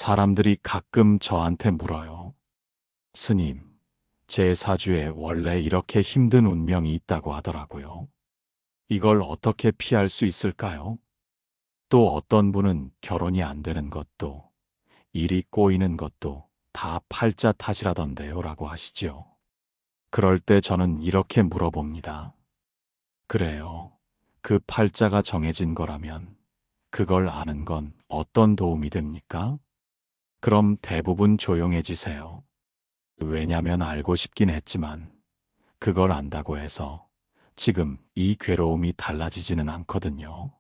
사람들이 가끔 저한테 물어요. 스님, 제 사주에 원래 이렇게 힘든 운명이 있다고 하더라고요. 이걸 어떻게 피할 수 있을까요? 또 어떤 분은 결혼이 안 되는 것도, 일이 꼬이는 것도 다 팔자 탓이라던데요 라고 하시죠. 그럴 때 저는 이렇게 물어봅니다. 그래요. 그 팔자가 정해진 거라면 그걸 아는 건 어떤 도움이 됩니까? 그럼 대부분 조용해지세요. 왜냐면 알고 싶긴 했지만 그걸 안다고 해서 지금 이 괴로움이 달라지지는 않거든요.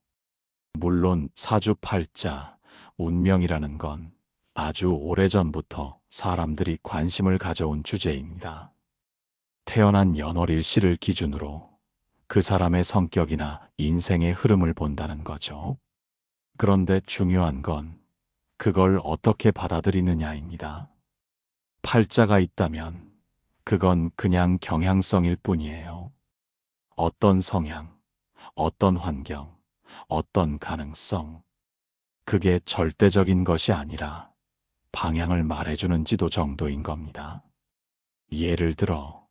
물론 사주팔자, 운명이라는 건 아주 오래전부터 사람들이 관심을 가져온 주제입니다. 태어난 연월일시를 기준으로 그 사람의 성격이나 인생의 흐름을 본다는 거죠. 그런데 중요한 건 그걸 어떻게 받아들이느냐입니다. 팔자가 있다면 그건 그냥 경향성일 뿐이에요. 어떤 성향, 어떤 환경, 어떤 가능성. 그게 절대적인 것이 아니라 방향을 말해주는 지도 정도인 겁니다. 예를 들어,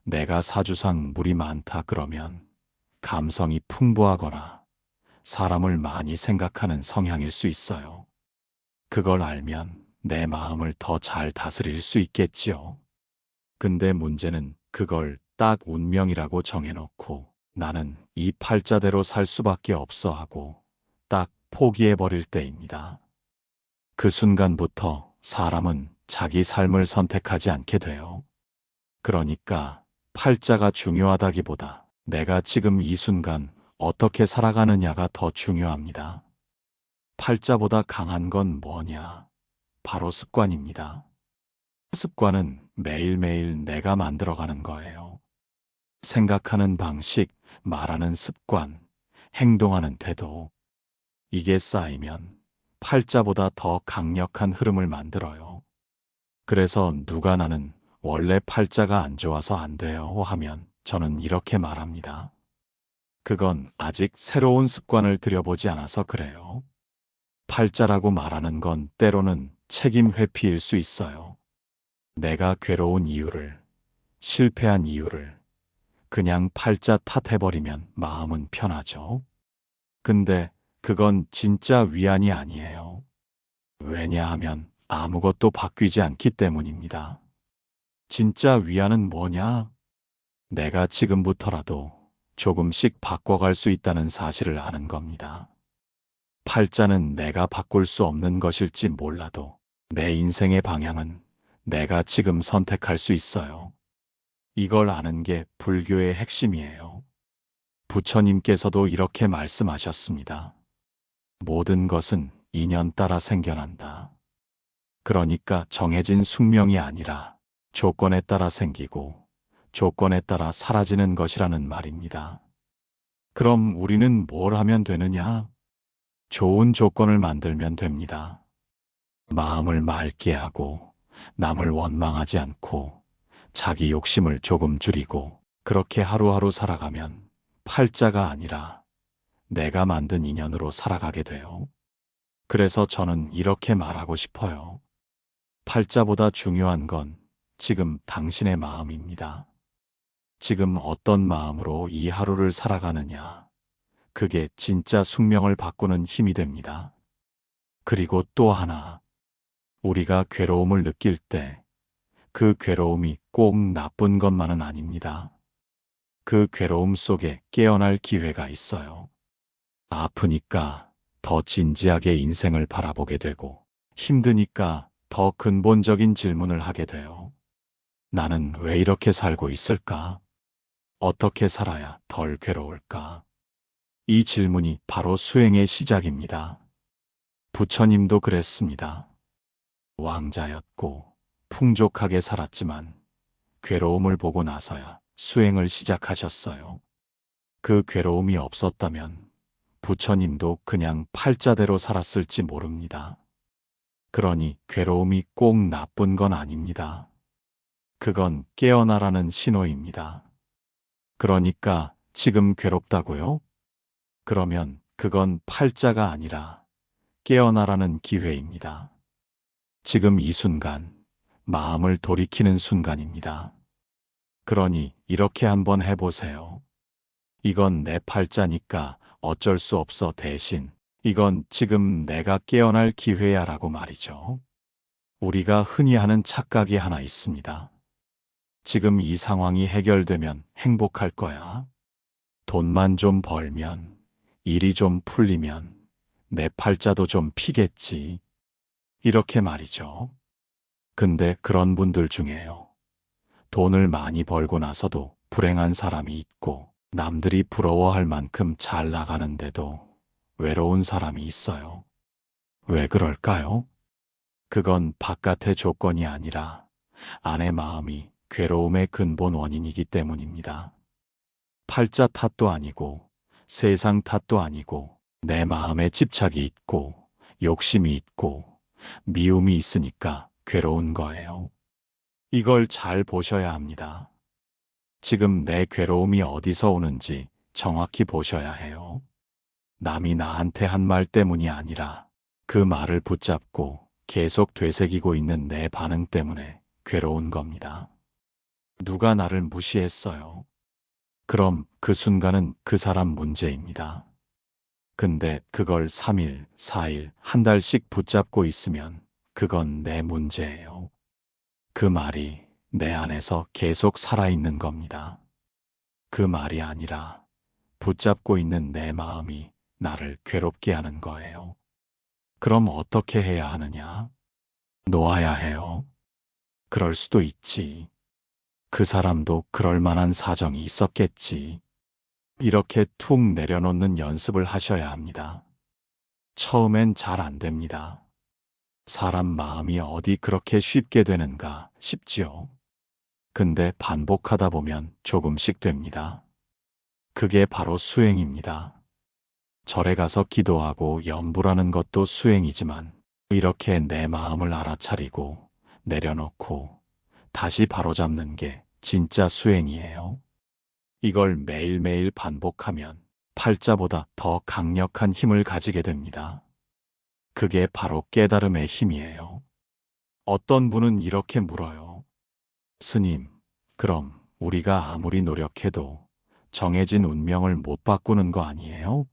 내가 사주상 물이 많다 그러면 감성이 풍부하거나 사람을 많이 생각하는 성향일 수 있어요. 그걸 알면 내 마음을 더 잘 다스릴 수 있겠지요. 근데 문제는 그걸 딱 운명이라고 정해놓고 나는 이 팔자대로 살 수밖에 없어 하고 딱 포기해버릴 때입니다. 그 순간부터 사람은 자기 삶을 선택하지 않게 돼요. 그러니까 팔자가 중요하다기보다 내가 지금 이 순간 어떻게 살아가느냐가 더 중요합니다. 팔자보다 강한 건 뭐냐? 바로 습관입니다. 습관은 매일매일 내가 만들어가는 거예요. 생각하는 방식, 말하는 습관, 행동하는 태도. 이게 쌓이면 팔자보다 더 강력한 흐름을 만들어요. 그래서 누가 나는 원래 팔자가 안 좋아서 안 돼요 하면 저는 이렇게 말합니다. 그건 아직 새로운 습관을 들여보지 않아서 그래요. 팔자라고 말하는 건 때로는 책임 회피일 수 있어요. 내가 괴로운 이유를, 실패한 이유를 그냥 팔자 탓해버리면 마음은 편하죠. 근데 그건 진짜 위안이 아니에요. 왜냐하면 아무것도 바뀌지 않기 때문입니다. 진짜 위안은 뭐냐? 내가 지금부터라도 조금씩 바꿔갈 수 있다는 사실을 아는 겁니다. 팔자는 내가 바꿀 수 없는 것일지 몰라도 내 인생의 방향은 내가 지금 선택할 수 있어요. 이걸 아는 게 불교의 핵심이에요. 부처님께서도 이렇게 말씀하셨습니다. 모든 것은 인연 따라 생겨난다. 그러니까 정해진 숙명이 아니라 조건에 따라 생기고 조건에 따라 사라지는 것이라는 말입니다. 그럼 우리는 뭘 하면 되느냐? 좋은 조건을 만들면 됩니다. 마음을 맑게 하고 남을 원망하지 않고 자기 욕심을 조금 줄이고 그렇게 하루하루 살아가면 팔자가 아니라 내가 만든 인연으로 살아가게 돼요. 그래서 저는 이렇게 말하고 싶어요. 팔자보다 중요한 건 지금 당신의 마음입니다. 지금 어떤 마음으로 이 하루를 살아가느냐. 그게 진짜 숙명을 바꾸는 힘이 됩니다. 그리고 또 하나, 우리가 괴로움을 느낄 때 그 괴로움이 꼭 나쁜 것만은 아닙니다. 그 괴로움 속에 깨어날 기회가 있어요. 아프니까 더 진지하게 인생을 바라보게 되고 힘드니까 더 근본적인 질문을 하게 돼요. 나는 왜 이렇게 살고 있을까? 어떻게 살아야 덜 괴로울까? 이 질문이 바로 수행의 시작입니다. 부처님도 그랬습니다. 왕자였고 풍족하게 살았지만 괴로움을 보고 나서야 수행을 시작하셨어요. 그 괴로움이 없었다면 부처님도 그냥 팔자대로 살았을지 모릅니다. 그러니 괴로움이 꼭 나쁜 건 아닙니다. 그건 깨어나라는 신호입니다. 그러니까 지금 괴롭다고요? 그러면 그건 팔자가 아니라 깨어나라는 기회입니다. 지금 이 순간, 마음을 돌이키는 순간입니다. 그러니 이렇게 한번 해보세요. 이건 내 팔자니까 어쩔 수 없어 대신 이건 지금 내가 깨어날 기회야 라고 말이죠. 우리가 흔히 하는 착각이 하나 있습니다. 지금 이 상황이 해결되면 행복할 거야. 돈만 좀 벌면, 일이 좀 풀리면, 내 팔자도 좀 피겠지. 이렇게 말이죠. 근데 그런 분들 중에요. 돈을 많이 벌고 나서도 불행한 사람이 있고, 남들이 부러워할 만큼 잘 나가는데도 외로운 사람이 있어요. 왜 그럴까요? 그건 바깥의 조건이 아니라 안의 마음이 괴로움의 근본 원인이기 때문입니다. 팔자 탓도 아니고 세상 탓도 아니고 내 마음에 집착이 있고 욕심이 있고 미움이 있으니까 괴로운 거예요. 이걸 잘 보셔야 합니다. 지금 내 괴로움이 어디서 오는지 정확히 보셔야 해요. 남이 나한테 한 말 때문이 아니라 그 말을 붙잡고 계속 되새기고 있는 내 반응 때문에 괴로운 겁니다. 누가 나를 무시했어요. 그럼 그 순간은 그 사람 문제입니다. 근데 그걸 3일, 4일, 한 달씩 붙잡고 있으면 그건 내 문제예요. 그 말이 내 안에서 계속 살아있는 겁니다. 그 말이 아니라 붙잡고 있는 내 마음이 나를 괴롭게 하는 거예요. 그럼 어떻게 해야 하느냐? 놓아야 해요. 그럴 수도 있지. 그 사람도 그럴 만한 사정이 있었겠지. 이렇게 툭 내려놓는 연습을 하셔야 합니다. 처음엔 잘 안 됩니다. 사람 마음이 어디 그렇게 쉽게 되는가 싶지요. 근데 반복하다 보면 조금씩 됩니다. 그게 바로 수행입니다. 절에 가서 기도하고 염불하는 것도 수행이지만 이렇게 내 마음을 알아차리고 내려놓고 다시 바로잡는 게 진짜 수행이에요. 이걸 매일매일 반복하면 팔자보다 더 강력한 힘을 가지게 됩니다. 그게 바로 깨달음의 힘이에요. 어떤 분은 이렇게 물어요. 스님, 그럼 우리가 아무리 노력해도 정해진 운명을 못 바꾸는 거 아니에요?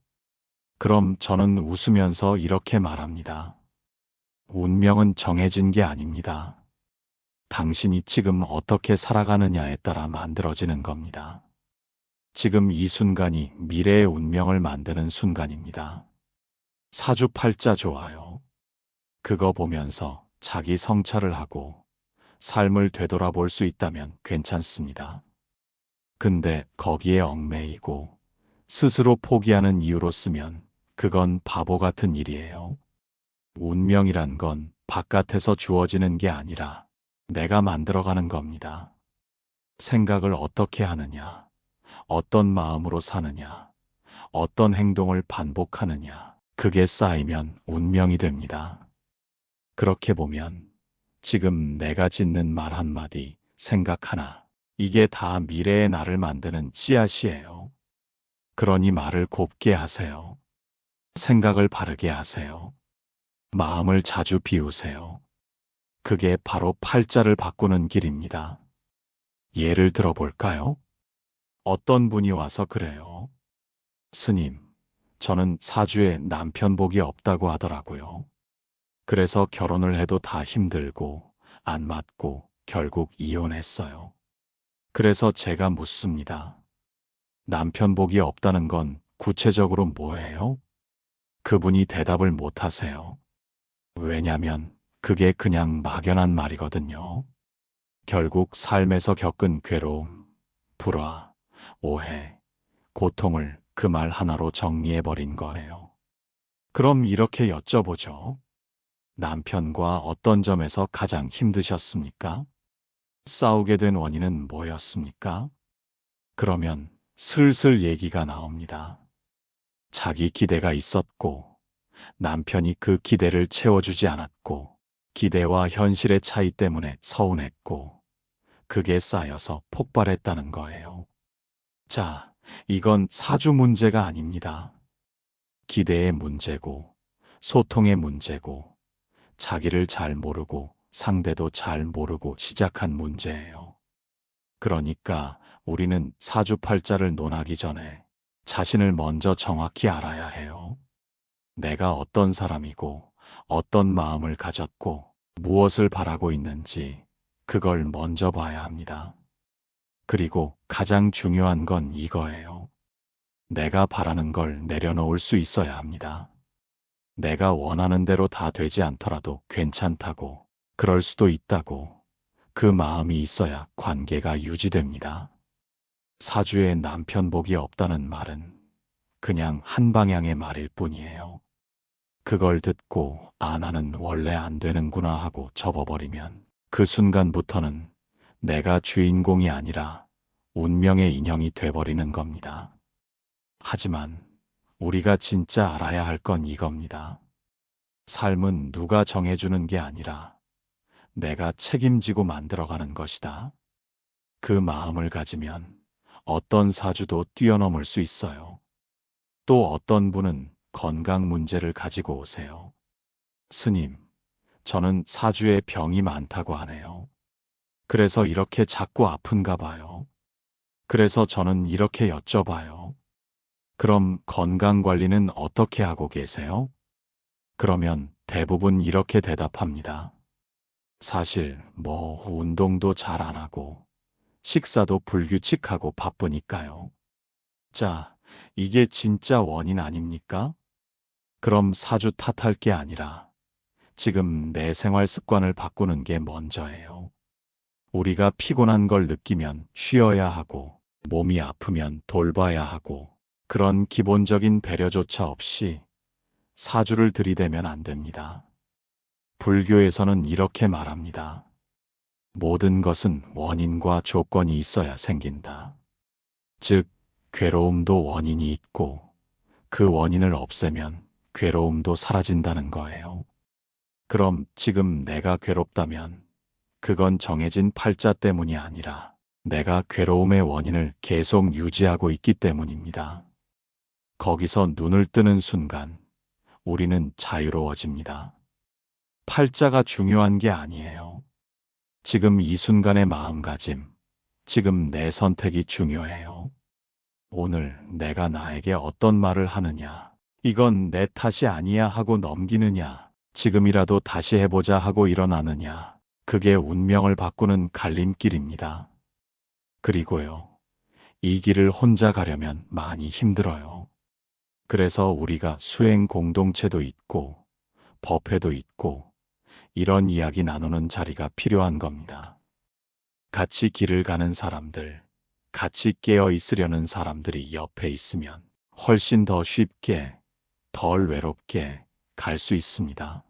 그럼 저는 웃으면서 이렇게 말합니다. 운명은 정해진 게 아닙니다. 당신이 지금 어떻게 살아가느냐에 따라 만들어지는 겁니다. 지금 이 순간이 미래의 운명을 만드는 순간입니다. 사주팔자 좋아요. 그거 보면서 자기 성찰을 하고 삶을 되돌아볼 수 있다면 괜찮습니다. 근데 거기에 얽매이고 스스로 포기하는 이유로 쓰면 그건 바보 같은 일이에요. 운명이란 건 바깥에서 주어지는 게 아니라 내가 만들어가는 겁니다. 생각을 어떻게 하느냐, 어떤 마음으로 사느냐, 어떤 행동을 반복하느냐, 그게 쌓이면 운명이 됩니다. 그렇게 보면 지금 내가 짓는 말 한마디, 생각 하나, 이게 다 미래의 나를 만드는 씨앗이에요. 그러니 말을 곱게 하세요. 생각을 바르게 하세요. 마음을 자주 비우세요. 그게 바로 팔자를 바꾸는 길입니다. 예를 들어볼까요? 어떤 분이 와서 그래요. 스님, 저는 사주에 남편 복이 없다고 하더라고요. 그래서 결혼을 해도 다 힘들고 안 맞고 결국 이혼했어요. 그래서 제가 묻습니다. 남편 복이 없다는 건 구체적으로 뭐예요? 그분이 대답을 못 하세요. 왜냐면 그게 그냥 막연한 말이거든요. 결국 삶에서 겪은 괴로움, 불화, 오해, 고통을 그 말 하나로 정리해버린 거예요. 그럼 이렇게 여쭤보죠. 남편과 어떤 점에서 가장 힘드셨습니까? 싸우게 된 원인은 뭐였습니까? 그러면 슬슬 얘기가 나옵니다. 자기 기대가 있었고, 남편이 그 기대를 채워주지 않았고, 기대와 현실의 차이 때문에 서운했고, 그게 쌓여서 폭발했다는 거예요. 자, 이건 사주 문제가 아닙니다. 기대의 문제고, 소통의 문제고, 자기를 잘 모르고 상대도 잘 모르고 시작한 문제예요. 그러니까 우리는 사주팔자를 논하기 전에 자신을 먼저 정확히 알아야 해요. 내가 어떤 사람이고 어떤 마음을 가졌고 무엇을 바라고 있는지 그걸 먼저 봐야 합니다. 그리고 가장 중요한 건 이거예요. 내가 바라는 걸 내려놓을 수 있어야 합니다. 내가 원하는 대로 다 되지 않더라도 괜찮다고, 그럴 수도 있다고, 그 마음이 있어야 관계가 유지됩니다. 사주에 남편 복이 없다는 말은 그냥 한 방향의 말일 뿐이에요. 그걸 듣고 나는 원래 안 되는구나 하고 접어버리면 그 순간부터는 내가 주인공이 아니라 운명의 인형이 돼버리는 겁니다. 하지만 우리가 진짜 알아야 할 건 이겁니다. 삶은 누가 정해주는 게 아니라 내가 책임지고 만들어가는 것이다. 그 마음을 가지면 어떤 사주도 뛰어넘을 수 있어요. 또 어떤 분은 건강 문제를 가지고 오세요. 스님, 저는 사주에 병이 많다고 하네요. 그래서 이렇게 자꾸 아픈가 봐요. 그래서 저는 이렇게 여쭤봐요. 그럼 건강 관리는 어떻게 하고 계세요? 그러면 대부분 이렇게 대답합니다. 사실 운동도 잘 안 하고 식사도 불규칙하고 바쁘니까요. 자, 이게 진짜 원인 아닙니까? 그럼 사주 탓할 게 아니라 지금 내 생활 습관을 바꾸는 게 먼저예요. 우리가 피곤한 걸 느끼면 쉬어야 하고 몸이 아프면 돌봐야 하고 그런 기본적인 배려조차 없이 사주를 들이대면 안 됩니다. 불교에서는 이렇게 말합니다. 모든 것은 원인과 조건이 있어야 생긴다. 즉, 괴로움도 원인이 있고 그 원인을 없애면 괴로움도 사라진다는 거예요. 그럼 지금 내가 괴롭다면 그건 정해진 팔자 때문이 아니라 내가 괴로움의 원인을 계속 유지하고 있기 때문입니다. 거기서 눈을 뜨는 순간 우리는 자유로워집니다. 팔자가 중요한 게 아니에요. 지금 이 순간의 마음가짐, 지금 내 선택이 중요해요. 오늘 내가 나에게 어떤 말을 하느냐, 이건 내 탓이 아니야 하고 넘기느냐, 지금이라도 다시 해보자 하고 일어나느냐, 그게 운명을 바꾸는 갈림길입니다. 그리고요, 이 길을 혼자 가려면 많이 힘들어요. 그래서 우리가 수행 공동체도 있고, 법회도 있고, 이런 이야기 나누는 자리가 필요한 겁니다. 같이 길을 가는 사람들, 같이 깨어 있으려는 사람들이 옆에 있으면 훨씬 더 쉽게, 덜 외롭게 갈 수 있습니다.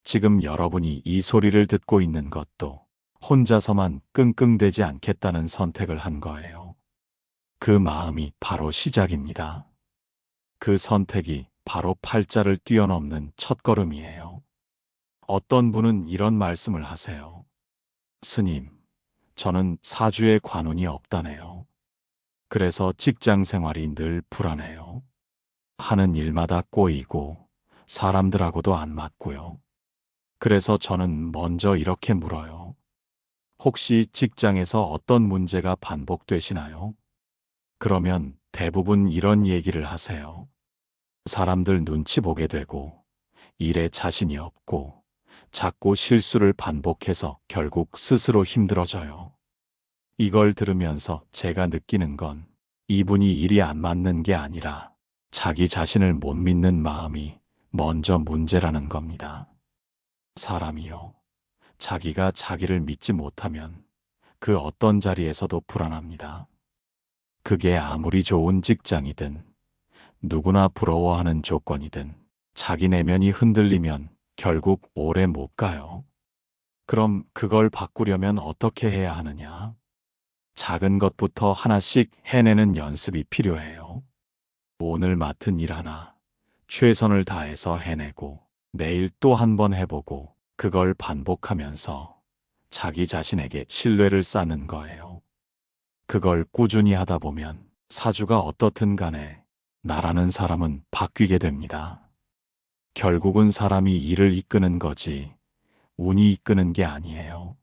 지금 여러분이 이 소리를 듣고 있는 것도 혼자서만 끙끙대지 않겠다는 선택을 한 거예요. 그 마음이 바로 시작입니다. 그 선택이 바로 팔자를 뛰어넘는 첫걸음이에요. 어떤 분은 이런 말씀을 하세요. 스님, 저는 사주에 관운이 없다네요. 그래서 직장 생활이 늘 불안해요. 하는 일마다 꼬이고 사람들하고도 안 맞고요. 그래서 저는 먼저 이렇게 물어요. 혹시 직장에서 어떤 문제가 반복되시나요? 그러면 대부분 이런 얘기를 하세요. 사람들 눈치 보게 되고 일에 자신이 없고 자꾸 실수를 반복해서 결국 스스로 힘들어져요. 이걸 들으면서 제가 느끼는 건 이분이 일이 안 맞는 게 아니라 자기 자신을 못 믿는 마음이 먼저 문제라는 겁니다. 사람이요. 자기가 자기를 믿지 못하면 그 어떤 자리에서도 불안합니다. 그게 아무리 좋은 직장이든 누구나 부러워하는 조건이든 자기 내면이 흔들리면 결국 오래 못 가요. 그럼 그걸 바꾸려면 어떻게 해야 하느냐? 작은 것부터 하나씩 해내는 연습이 필요해요. 오늘 맡은 일 하나 최선을 다해서 해내고 내일 또 한 번 해보고 그걸 반복하면서 자기 자신에게 신뢰를 쌓는 거예요. 그걸 꾸준히 하다 보면 사주가 어떻든 간에 나라는 사람은 바뀌게 됩니다. 결국은 사람이 일을 이끄는 거지 운이 이끄는 게 아니에요.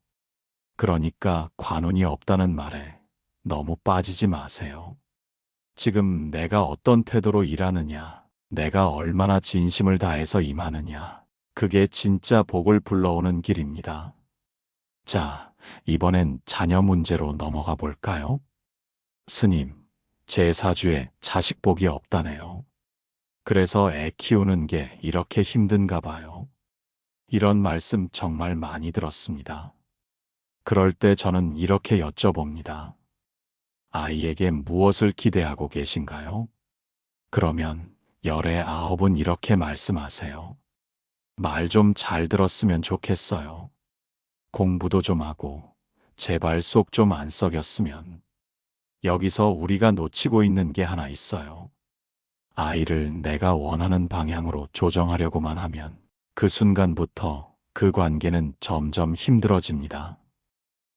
그러니까 관운이 없다는 말에 너무 빠지지 마세요. 지금 내가 어떤 태도로 일하느냐, 내가 얼마나 진심을 다해서 임하느냐, 그게 진짜 복을 불러오는 길입니다. 자, 이번엔 자녀 문제로 넘어가 볼까요? 스님, 제 사주에 자식 복이 없다네요. 그래서 애 키우는 게 이렇게 힘든가 봐요. 이런 말씀 정말 많이 들었습니다. 그럴 때 저는 이렇게 여쭤봅니다. 아이에게 무엇을 기대하고 계신가요? 그러면 열의 아홉은 이렇게 말씀하세요. 말 좀 잘 들었으면 좋겠어요. 공부도 좀 하고 제발 속 좀 안 썩였으면. 여기서 우리가 놓치고 있는 게 하나 있어요. 아이를 내가 원하는 방향으로 조정하려고만 하면 그 순간부터 그 관계는 점점 힘들어집니다.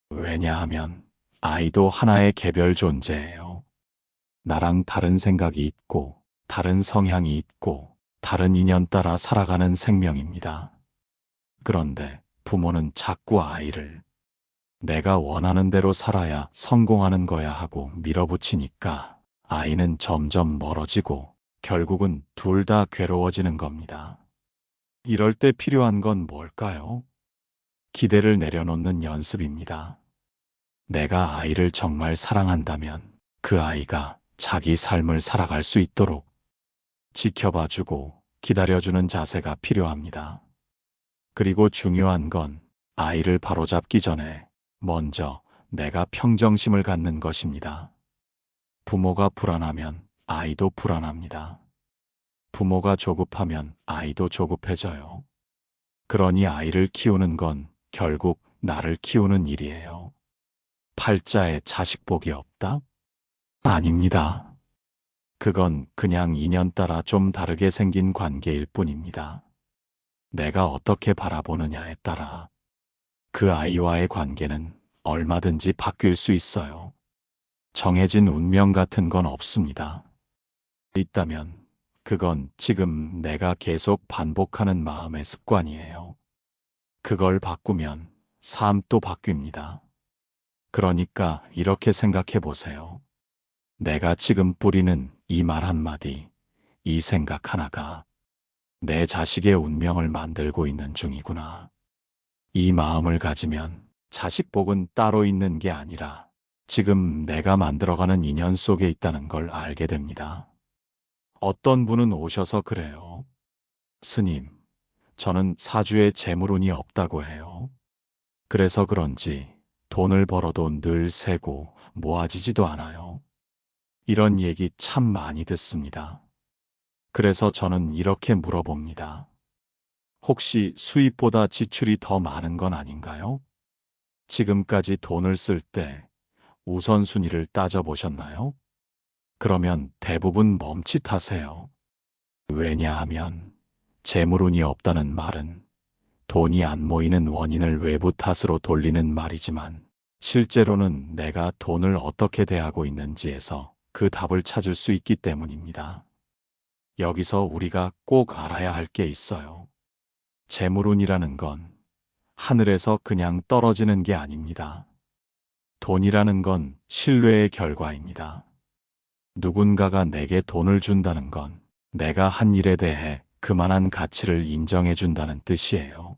왜냐하면 아이도 하나의 개별 존재예요. 나랑 다른 생각이 있고, 다른 성향이 있고, 다른 인연 따라 살아가는 생명입니다. 그런데 부모는 자꾸 아이를 내가 원하는 대로 살아야 성공하는 거야 하고 밀어붙이니까 아이는 점점 멀어지고 결국은 둘 다 괴로워지는 겁니다. 이럴 때 필요한 건 뭘까요? 기대를 내려놓는 연습입니다. 내가 아이를 정말 사랑한다면 그 아이가 자기 삶을 살아갈 수 있도록 지켜봐주고 기다려주는 자세가 필요합니다. 그리고 중요한 건 아이를 바로잡기 전에 먼저 내가 평정심을 갖는 것입니다. 부모가 불안하면 아이도 불안합니다. 부모가 조급하면 아이도 조급해져요. 그러니 아이를 키우는 건 결국 나를 키우는 일이에요. 팔자에 자식복이 없다? 아닙니다. 그건 그냥 인연 따라 좀 다르게 생긴 관계일 뿐입니다. 내가 어떻게 바라보느냐에 따라 그 아이와의 관계는 얼마든지 바뀔 수 있어요. 정해진 운명 같은 건 없습니다. 있다면 그건 지금 내가 계속 반복하는 마음의 습관이에요. 그걸 바꾸면 삶도 바뀝니다. 그러니까 이렇게 생각해 보세요. 내가 지금 뿌리는 이 말 한마디, 이 생각 하나가 내 자식의 운명을 만들고 있는 중이구나. 이 마음을 가지면 자식 복은 따로 있는 게 아니라 지금 내가 만들어가는 인연 속에 있다는 걸 알게 됩니다. 어떤 분은 오셔서 그래요. 스님, 저는 사주에 재물운이 없다고 해요. 그래서 그런지 돈을 벌어도 늘 새고 모아지지도 않아요. 이런 얘기 참 많이 듣습니다. 그래서 저는 이렇게 물어봅니다. 혹시 수입보다 지출이 더 많은 건 아닌가요? 지금까지 돈을 쓸 때 우선순위를 따져보셨나요? 그러면 대부분 멈칫하세요. 왜냐하면 재물운이 없다는 말은 돈이 안 모이는 원인을 외부 탓으로 돌리는 말이지만 실제로는 내가 돈을 어떻게 대하고 있는지에서 그 답을 찾을 수 있기 때문입니다. 여기서 우리가 꼭 알아야 할 게 있어요. 재물운이라는 건 하늘에서 그냥 떨어지는 게 아닙니다. 돈이라는 건 신뢰의 결과입니다. 누군가가 내게 돈을 준다는 건 내가 한 일에 대해 그만한 가치를 인정해 준다는 뜻이에요.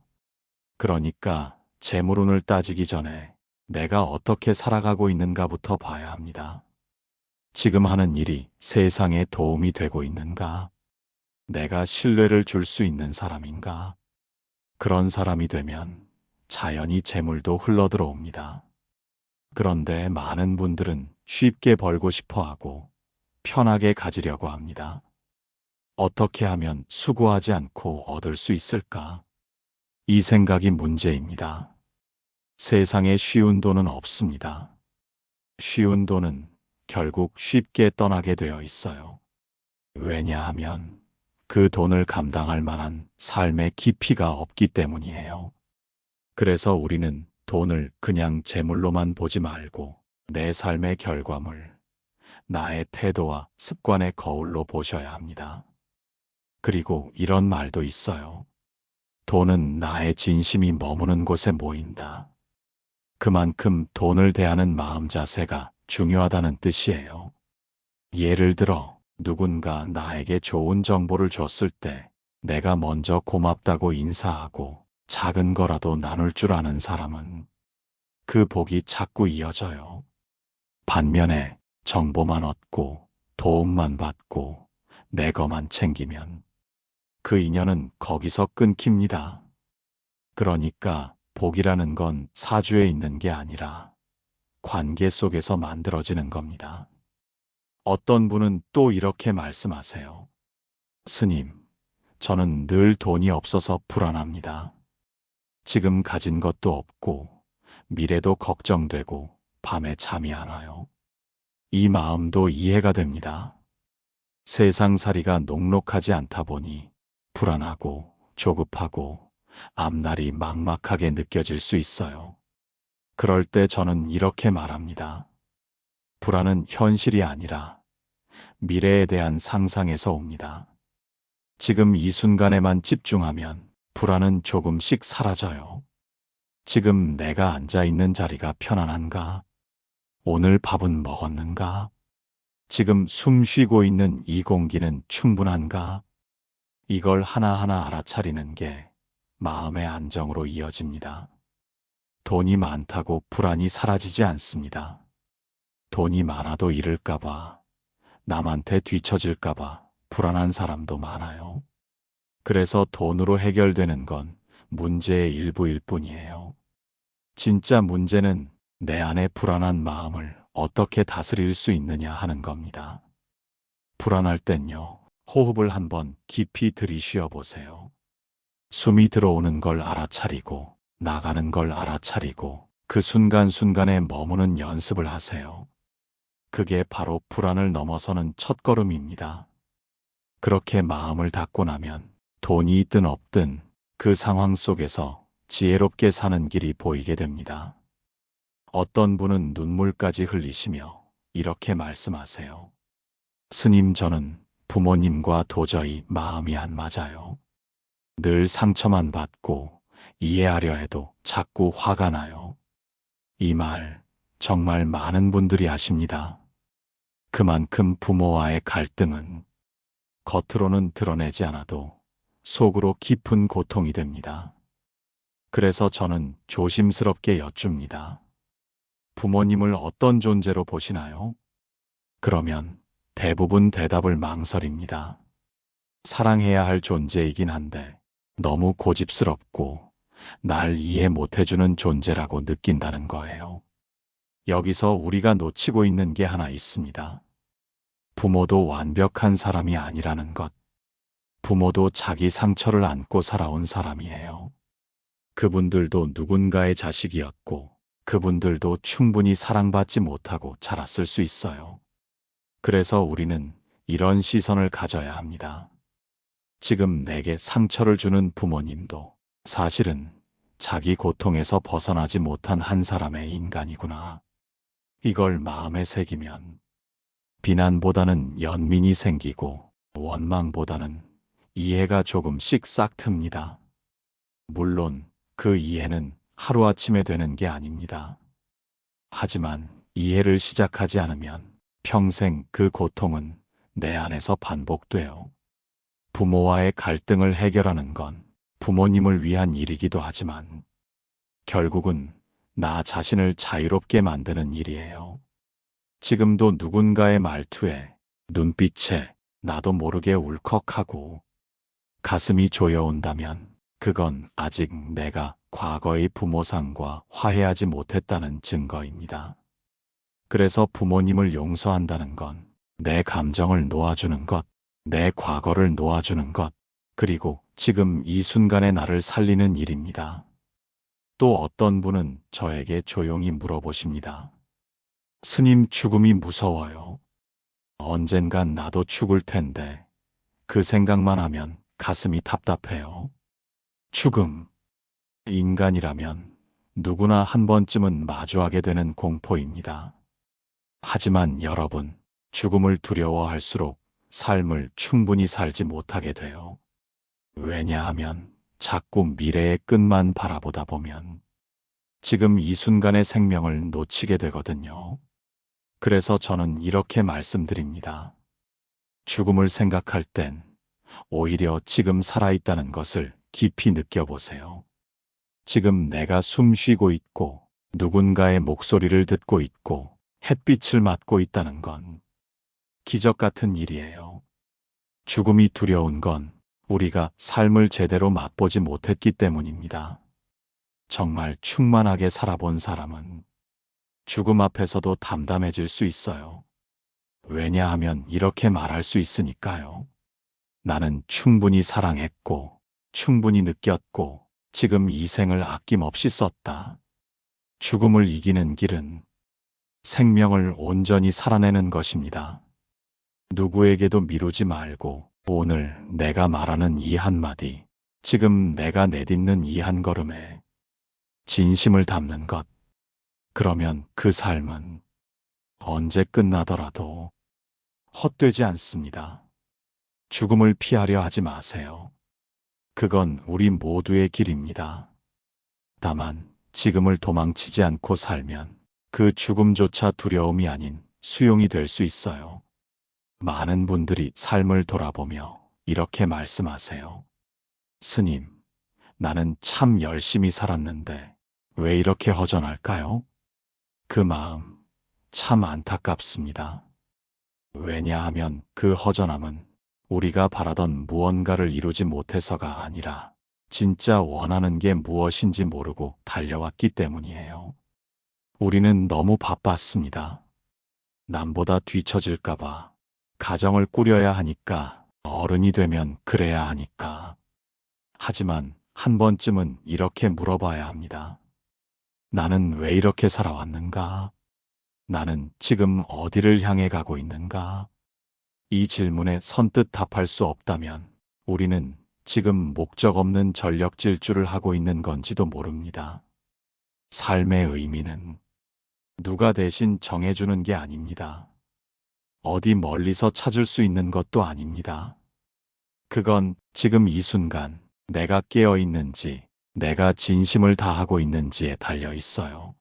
그러니까 재물운을 따지기 전에 내가 어떻게 살아가고 있는가부터 봐야 합니다. 지금 하는 일이 세상에 도움이 되고 있는가? 내가 신뢰를 줄 수 있는 사람인가? 그런 사람이 되면 자연히 재물도 흘러들어옵니다. 그런데 많은 분들은 쉽게 벌고 싶어 하고 편하게 가지려고 합니다. 어떻게 하면 수고하지 않고 얻을 수 있을까? 이 생각이 문제입니다. 세상에 쉬운 돈은 없습니다. 쉬운 돈은 결국 쉽게 떠나게 되어 있어요. 왜냐하면 그 돈을 감당할 만한 삶의 깊이가 없기 때문이에요. 그래서 우리는 돈을 그냥 재물로만 보지 말고 내 삶의 결과물, 나의 태도와 습관의 거울로 보셔야 합니다. 그리고 이런 말도 있어요. 돈은 나의 진심이 머무는 곳에 모인다. 그만큼 돈을 대하는 마음 자세가 중요하다는 뜻이에요. 예를 들어 누군가 나에게 좋은 정보를 줬을 때 내가 먼저 고맙다고 인사하고 작은 거라도 나눌 줄 아는 사람은 그 복이 자꾸 이어져요. 반면에 정보만 얻고 도움만 받고 내 것만 챙기면 그 인연은 거기서 끊깁니다. 그러니까 복이라는 건 사주에 있는 게 아니라 관계 속에서 만들어지는 겁니다. 어떤 분은 또 이렇게 말씀하세요. 스님, 저는 늘 돈이 없어서 불안합니다. 지금 가진 것도 없고 미래도 걱정되고 밤에 잠이 안 와요. 이 마음도 이해가 됩니다. 세상살이가 녹록하지 않다 보니 불안하고 조급하고 앞날이 막막하게 느껴질 수 있어요. 그럴 때 저는 이렇게 말합니다. 불안은 현실이 아니라 미래에 대한 상상에서 옵니다. 지금 이 순간에만 집중하면 불안은 조금씩 사라져요. 지금 내가 앉아 있는 자리가 편안한가? 오늘 밥은 먹었는가? 지금 숨 쉬고 있는 이 공기는 충분한가? 이걸 하나하나 알아차리는 게 마음의 안정으로 이어집니다. 돈이 많다고 불안이 사라지지 않습니다. 돈이 많아도 잃을까봐, 남한테 뒤처질까봐 불안한 사람도 많아요. 그래서 돈으로 해결되는 건 문제의 일부일 뿐이에요. 진짜 문제는 내 안의 불안한 마음을 어떻게 다스릴 수 있느냐 하는 겁니다. 불안할 땐요, 호흡을 한번 깊이 들이쉬어 보세요. 숨이 들어오는 걸 알아차리고 나가는 걸 알아차리고 그 순간순간에 머무는 연습을 하세요. 그게 바로 불안을 넘어서는 첫걸음입니다. 그렇게 마음을 닫고 나면 돈이 있든 없든 그 상황 속에서 지혜롭게 사는 길이 보이게 됩니다. 어떤 분은 눈물까지 흘리시며 이렇게 말씀하세요. 스님, 저는 부모님과 도저히 마음이 안 맞아요. 늘 상처만 받고 이해하려 해도 자꾸 화가 나요. 이 말 정말 많은 분들이 아십니다. 그만큼 부모와의 갈등은 겉으로는 드러내지 않아도 속으로 깊은 고통이 됩니다. 그래서 저는 조심스럽게 여쭙니다. 부모님을 어떤 존재로 보시나요? 그러면 대부분 대답을 망설입니다. 사랑해야 할 존재이긴 한데 너무 고집스럽고 날 이해 못해주는 존재라고 느낀다는 거예요. 여기서 우리가 놓치고 있는 게 하나 있습니다. 부모도 완벽한 사람이 아니라는 것. 부모도 자기 상처를 안고 살아온 사람이에요. 그분들도 누군가의 자식이었고 그분들도 충분히 사랑받지 못하고 자랐을 수 있어요. 그래서 우리는 이런 시선을 가져야 합니다. 지금 내게 상처를 주는 부모님도 사실은 자기 고통에서 벗어나지 못한 한 사람의 인간이구나. 이걸 마음에 새기면 비난보다는 연민이 생기고 원망보다는 이해가 조금씩 싹 틉니다. 물론 그 이해는 하루아침에 되는 게 아닙니다. 하지만 이해를 시작하지 않으면 평생 그 고통은 내 안에서 반복돼요. 부모와의 갈등을 해결하는 건 부모님을 위한 일이기도 하지만 결국은 나 자신을 자유롭게 만드는 일이에요. 지금도 누군가의 말투에, 눈빛에 나도 모르게 울컥하고 가슴이 조여온다면 그건 아직 내가 과거의 부모상과 화해하지 못했다는 증거입니다. 그래서 부모님을 용서한다는 건 내 감정을 놓아주는 것, 내 과거를 놓아주는 것, 그리고 지금 이 순간의 나를 살리는 일입니다. 또 어떤 분은 저에게 조용히 물어보십니다. 스님, 죽음이 무서워요. 언젠간 나도 죽을 텐데 그 생각만 하면 가슴이 답답해요. 죽음. 인간이라면 누구나 한 번쯤은 마주하게 되는 공포입니다. 하지만 여러분, 죽음을 두려워할수록 삶을 충분히 살지 못하게 돼요. 왜냐하면 자꾸 미래의 끝만 바라보다 보면 지금 이 순간의 생명을 놓치게 되거든요. 그래서 저는 이렇게 말씀드립니다. 죽음을 생각할 땐 오히려 지금 살아있다는 것을 깊이 느껴보세요. 지금 내가 숨 쉬고 있고 누군가의 목소리를 듣고 있고 햇빛을 맞고 있다는 건 기적 같은 일이에요. 죽음이 두려운 건 우리가 삶을 제대로 맛보지 못했기 때문입니다. 정말 충만하게 살아본 사람은 죽음 앞에서도 담담해질 수 있어요. 왜냐하면 이렇게 말할 수 있으니까요. 나는 충분히 사랑했고, 충분히 느꼈고, 지금 이 생을 아낌없이 썼다. 죽음을 이기는 길은 생명을 온전히 살아내는 것입니다. 누구에게도 미루지 말고 오늘 내가 말하는 이 한마디, 지금 내가 내딛는 이 한 걸음에 진심을 담는 것. 그러면 그 삶은 언제 끝나더라도 헛되지 않습니다. 죽음을 피하려 하지 마세요. 그건 우리 모두의 길입니다. 다만 지금을 도망치지 않고 살면 그 죽음조차 두려움이 아닌 수용이 될 수 있어요. 많은 분들이 삶을 돌아보며 이렇게 말씀하세요. 스님, 나는 참 열심히 살았는데 왜 이렇게 허전할까요? 그 마음 참 안타깝습니다. 왜냐하면 그 허전함은 우리가 바라던 무언가를 이루지 못해서가 아니라 진짜 원하는 게 무엇인지 모르고 달려왔기 때문이에요. 우리는 너무 바빴습니다. 남보다 뒤처질까봐, 가정을 꾸려야 하니까, 어른이 되면 그래야 하니까. 하지만 한 번쯤은 이렇게 물어봐야 합니다. 나는 왜 이렇게 살아왔는가? 나는 지금 어디를 향해 가고 있는가? 이 질문에 선뜻 답할 수 없다면 우리는 지금 목적 없는 전력 질주를 하고 있는 건지도 모릅니다. 삶의 의미는 누가 대신 정해주는 게 아닙니다. 어디 멀리서 찾을 수 있는 것도 아닙니다. 그건 지금 이 순간 내가 깨어 있는지, 내가 진심을 다하고 있는지에 달려 있어요.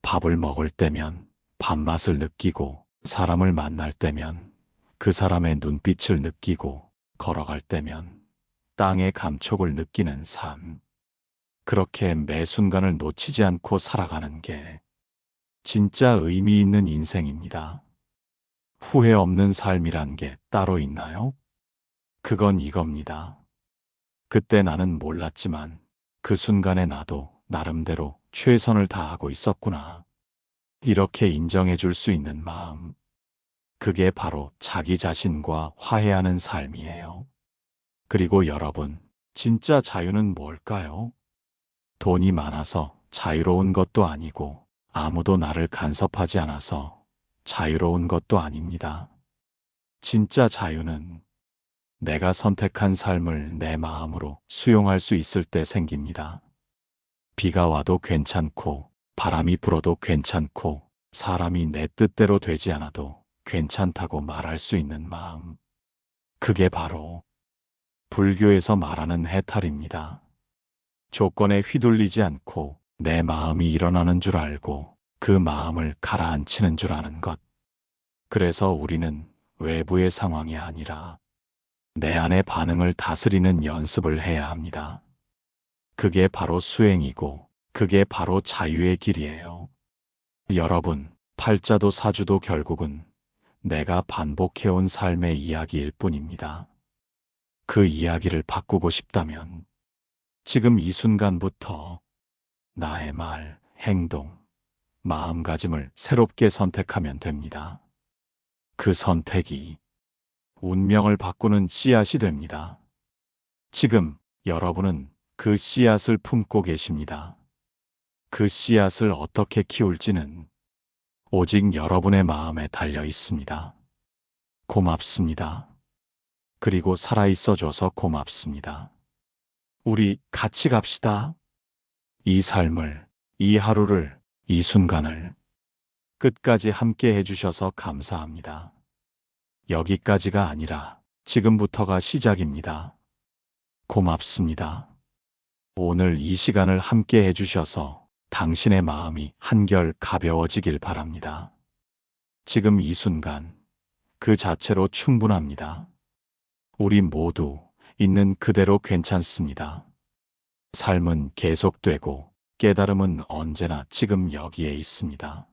밥을 먹을 때면 밥맛을 느끼고, 사람을 만날 때면 그 사람의 눈빛을 느끼고, 걸어갈 때면 땅의 감촉을 느끼는 삶. 그렇게 매 순간을 놓치지 않고 살아가는 게 진짜 의미 있는 인생입니다. 후회 없는 삶이란 게 따로 있나요? 그건 이겁니다. 그때 나는 몰랐지만 그 순간에 나도 나름대로 최선을 다하고 있었구나. 이렇게 인정해 줄 수 있는 마음. 그게 바로 자기 자신과 화해하는 삶이에요. 그리고 여러분, 진짜 자유는 뭘까요? 돈이 많아서 자유로운 것도 아니고 아무도 나를 간섭하지 않아서 자유로운 것도 아닙니다. 진짜 자유는 내가 선택한 삶을 내 마음으로 수용할 수 있을 때 생깁니다. 비가 와도 괜찮고 바람이 불어도 괜찮고 사람이 내 뜻대로 되지 않아도 괜찮다고 말할 수 있는 마음. 그게 바로 불교에서 말하는 해탈입니다. 조건에 휘둘리지 않고 내 마음이 일어나는 줄 알고 그 마음을 가라앉히는 줄 아는 것. 그래서 우리는 외부의 상황이 아니라 내 안의 반응을 다스리는 연습을 해야 합니다. 그게 바로 수행이고 그게 바로 자유의 길이에요. 여러분, 팔자도 사주도 결국은 내가 반복해온 삶의 이야기일 뿐입니다. 그 이야기를 바꾸고 싶다면 지금 이 순간부터 나의 말, 행동, 마음가짐을 새롭게 선택하면 됩니다. 그 선택이 운명을 바꾸는 씨앗이 됩니다. 지금 여러분은 그 씨앗을 품고 계십니다. 그 씨앗을 어떻게 키울지는 오직 여러분의 마음에 달려 있습니다. 고맙습니다. 그리고 살아있어줘서 고맙습니다. 우리 같이 갑시다. 이 삶을, 이 하루를, 이 순간을 끝까지 함께 해주셔서 감사합니다. 여기까지가 아니라 지금부터가 시작입니다. 고맙습니다. 오늘 이 시간을 함께 해주셔서 당신의 마음이 한결 가벼워지길 바랍니다. 지금 이 순간 그 자체로 충분합니다. 우리 모두 있는 그대로 괜찮습니다. 삶은 계속되고 깨달음은 언제나 지금 여기에 있습니다.